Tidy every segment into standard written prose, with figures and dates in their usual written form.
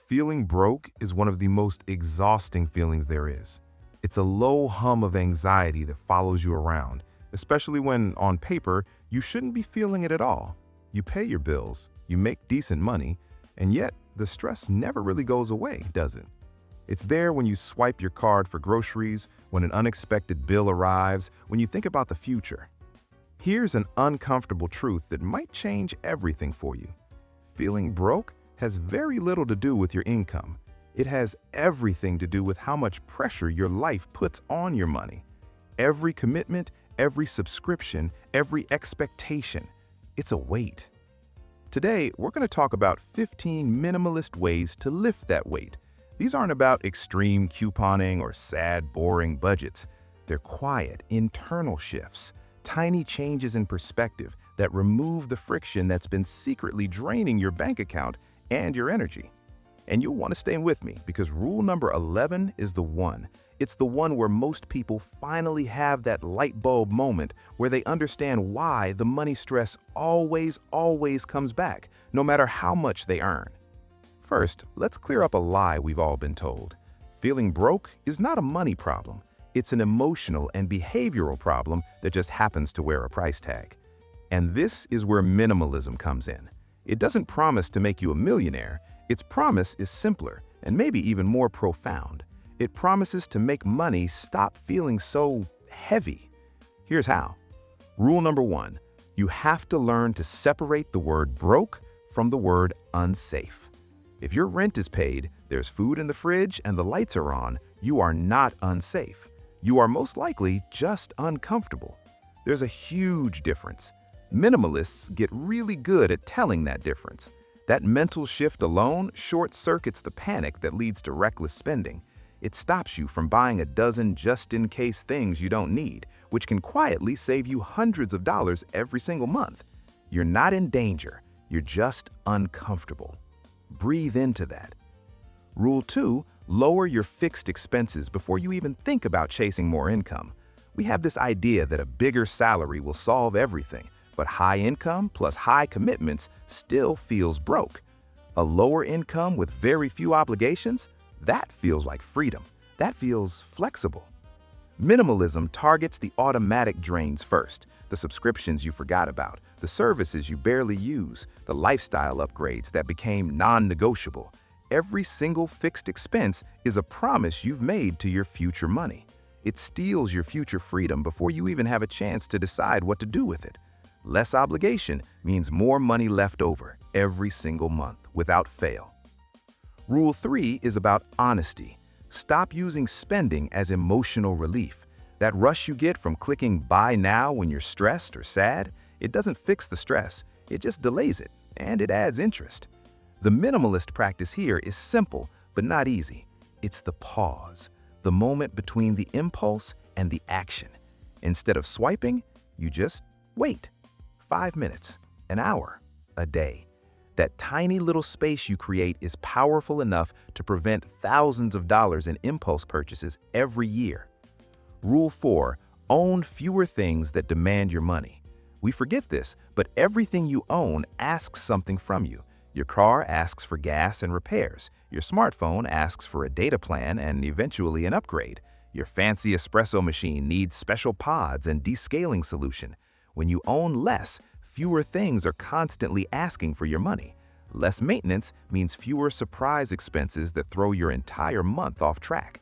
Feeling broke is one of the most exhausting feelings there is. It's a low hum of anxiety that follows you around, especially when, on paper, you shouldn't be feeling it at all. You pay your bills, you make decent money, and yet the stress never really goes away, does it? It's there when you swipe your card for groceries, when an unexpected bill arrives, when you think about the future. Here's an uncomfortable truth that might change everything for you. Feeling broke has very little to do with your income. It has everything to do with how much pressure your life puts on your money. Every commitment, every subscription, every expectation, it's a weight. Today, we're going to talk about 15 minimalist ways to lift that weight. These aren't about extreme couponing or sad, boring budgets. They're quiet, internal shifts, tiny changes in perspective that remove the friction that's been secretly draining your bank account and your energy. And you'll want to stay with me because rule number 11 is the one. It's the one where most people finally have that light bulb moment where they understand why the money stress always comes back, no matter how much they earn. First, let's clear up a lie we've all been told. Feeling broke is not a money problem. It's an emotional and behavioral problem that just happens to wear a price tag. And this is where minimalism comes in. It doesn't promise to make you a millionaire. Its promise is simpler and maybe even more profound. It promises to make money stop feeling so heavy. Here's how. Rule number 1, you have to learn to separate the word broke from the word unsafe. If your rent is paid, there's food in the fridge, and the lights are on, you are not unsafe. You are most likely just uncomfortable. There's a huge difference. Minimalists get really good at telling that difference. That mental shift alone short-circuits the panic that leads to reckless spending. It stops you from buying a dozen just-in-case things you don't need, which can quietly save you hundreds of dollars every single month. You're not in danger, you're just uncomfortable. Breathe into that. Rule 2, lower your fixed expenses before you even think about chasing more income. We have this idea that a bigger salary will solve everything, but high income plus high commitments still feels broke. A lower income with very few obligations, that feels like freedom. That feels flexible. Minimalism targets the automatic drains first, the subscriptions you forgot about, the services you barely use, the lifestyle upgrades that became non-negotiable. Every single fixed expense is a promise you've made to your future money. It steals your future freedom before you even have a chance to decide what to do with it. Less obligation means more money left over every single month without fail. Rule 3 is about honesty. Stop using spending as emotional relief. That rush you get from clicking buy now when you're stressed or sad, it doesn't fix the stress, it just delays it, and it adds interest. The minimalist practice here is simple, but not easy. It's the pause, the moment between the impulse and the action. Instead of swiping, you just wait. 5 minutes, an hour, a day. That tiny little space you create is powerful enough to prevent thousands of dollars in impulse purchases every year. Rule 4, own fewer things that demand your money. We forget this, but everything you own asks something from you. Your car asks for gas and repairs. Your smartphone asks for a data plan and eventually an upgrade. Your fancy espresso machine needs special pods and descaling solution. When you own less, fewer things are constantly asking for your money. Less maintenance means fewer surprise expenses that throw your entire month off track.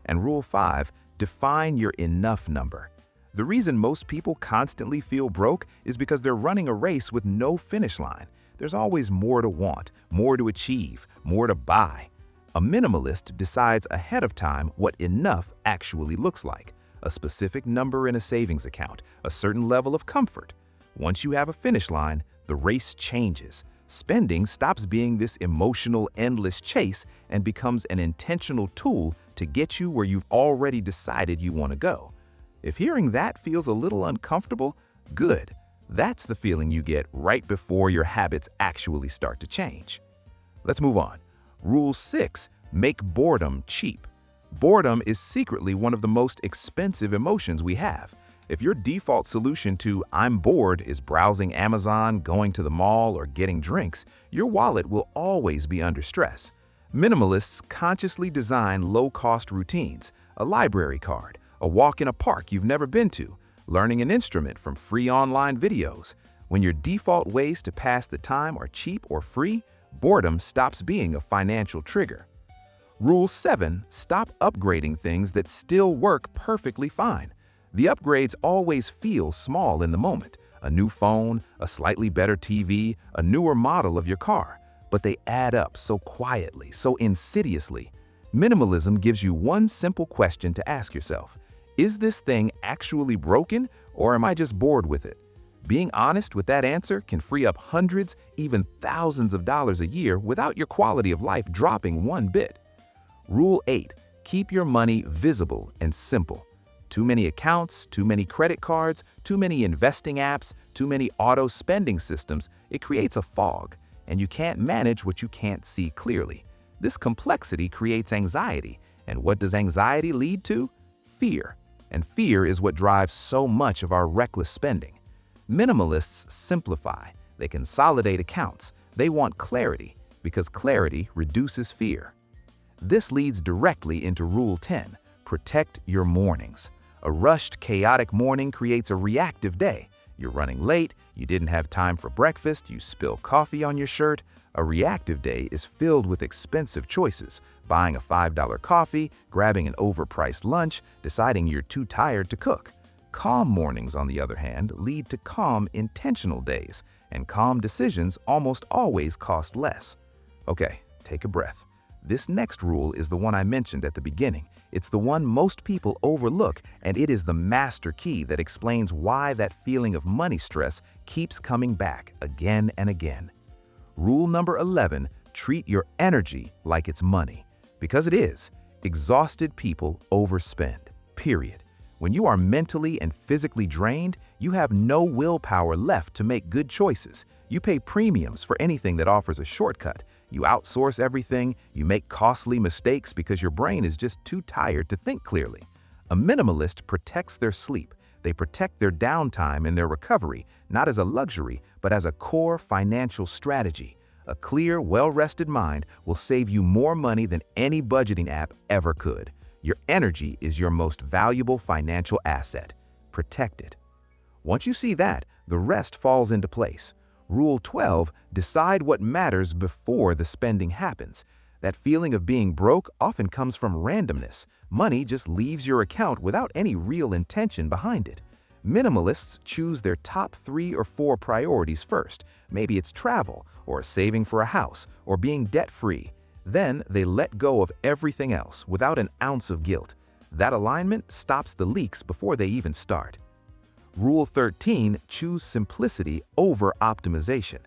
And rule 5, define your enough number. The reason most people constantly feel broke is because they're running a race with no finish line. There's always more to want, more to achieve, more to buy. A minimalist decides ahead of time what enough actually looks like. A specific number in a savings account, a certain level of comfort. Once you have a finish line, the race changes. Spending stops being this emotional, endless chase and becomes an intentional tool to get you where you've already decided you want to go. If hearing that feels a little uncomfortable, good. That's the feeling you get right before your habits actually start to change. Let's move on. Rule 6, make boredom cheap. Boredom is secretly one of the most expensive emotions we have. If your default solution to "I'm bored" is browsing Amazon, going to the mall, or getting drinks, your wallet will always be under stress. Minimalists consciously design low-cost routines, a library card, a walk in a park you've never been to, learning an instrument from free online videos. When your default ways to pass the time are cheap or free, boredom stops being a financial trigger. Rule 7. Stop upgrading things that still work perfectly fine. The upgrades always feel small in the moment. A new phone, a slightly better TV, a newer model of your car. But they add up so quietly, so insidiously. Minimalism gives you one simple question to ask yourself. Is this thing actually broken, or am I just bored with it? Being honest with that answer can free up hundreds, even thousands of dollars a year without your quality of life dropping one bit. Rule 8. Keep your money visible and simple. Too many accounts, too many credit cards, too many investing apps, too many auto spending systems, it creates a fog, and you can't manage what you can't see clearly. This complexity creates anxiety, and what does anxiety lead to? Fear. And fear is what drives so much of our reckless spending. Minimalists simplify. They consolidate accounts. They want clarity, because clarity reduces fear. This leads directly into Rule 10. Protect your mornings. A rushed, chaotic morning creates a reactive day. You're running late, you didn't have time for breakfast, you spill coffee on your shirt. A reactive day is filled with expensive choices. Buying a $5 coffee, grabbing an overpriced lunch, deciding you're too tired to cook. Calm mornings, on the other hand, lead to calm, intentional days, and calm decisions almost always cost less. Okay, take a breath. This next rule is the one I mentioned at the beginning. It's the one most people overlook, and it is the master key that explains why that feeling of money stress keeps coming back again and again. Rule number 11, treat your energy like it's money. Because it is. Exhausted people overspend, period. When you are mentally and physically drained, you have no willpower left to make good choices. You pay premiums for anything that offers a shortcut. You outsource everything, you make costly mistakes because your brain is just too tired to think clearly. A minimalist protects their sleep. They protect their downtime and their recovery, not as a luxury, but as a core financial strategy. A clear, well-rested mind will save you more money than any budgeting app ever could. Your energy is your most valuable financial asset. Protect it. Once you see that, the rest falls into place. Rule 12, decide what matters before the spending happens. That feeling of being broke often comes from randomness. Money just leaves your account without any real intention behind it. Minimalists choose their top 3 or 4 priorities first. Maybe it's travel, or saving for a house, or being debt-free. Then they let go of everything else without an ounce of guilt. That alignment stops the leaks before they even start. Rule 13, choose simplicity over optimization.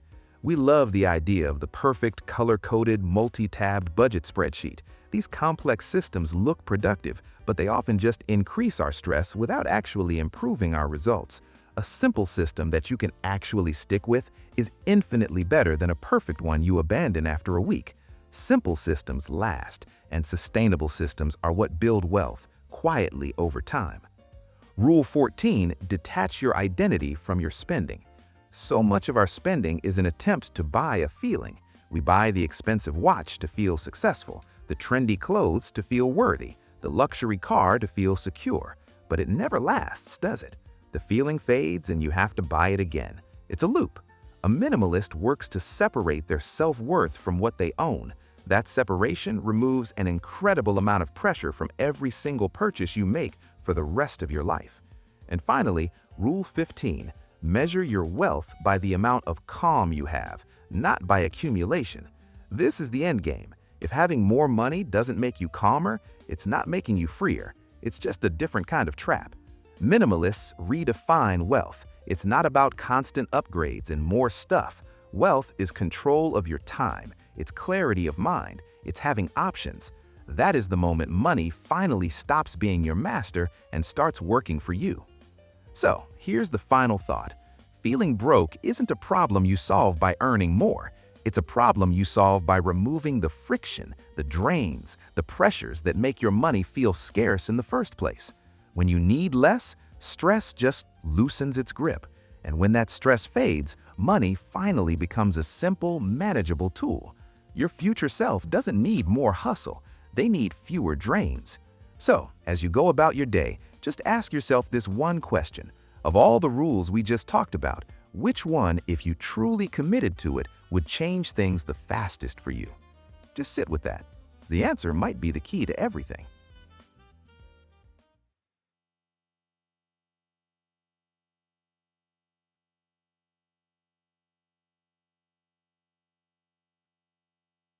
We love the idea of the perfect, color-coded, multi-tabbed budget spreadsheet. These complex systems look productive, but they often just increase our stress without actually improving our results. A simple system that you can actually stick with is infinitely better than a perfect one you abandon after a week. Simple systems last, and sustainable systems are what build wealth quietly over time. Rule 14, detach your identity from your spending. So much of our spending is an attempt to buy a feeling. We buy the expensive watch to feel successful, the trendy clothes to feel worthy, the luxury car to feel secure. But it never lasts, does it? The feeling fades and you have to buy it again. It's a loop. A minimalist works to separate their self-worth from what they own. That separation removes an incredible amount of pressure from every single purchase you make for the rest of your life. And finally, Rule 15, measure your wealth by the amount of calm you have, not by accumulation. This is the end game. If having more money doesn't make you calmer, it's not making you freer. It's just a different kind of trap. Minimalists redefine wealth. It's not about constant upgrades and more stuff. Wealth is control of your time. It's clarity of mind. It's having options. That is the moment money finally stops being your master and starts working for you. So, here's the final thought. Feeling broke isn't a problem you solve by earning more. It's a problem you solve by removing the friction, the drains, the pressures that make your money feel scarce in the first place. When you need less, stress just loosens its grip. And when that stress fades, money finally becomes a simple, manageable tool. Your future self doesn't need more hustle, they need fewer drains. So, as you go about your day, just ask yourself this one question. Of all the rules we just talked about, which one, if you truly committed to it, would change things the fastest for you? Just sit with that. The answer might be the key to everything.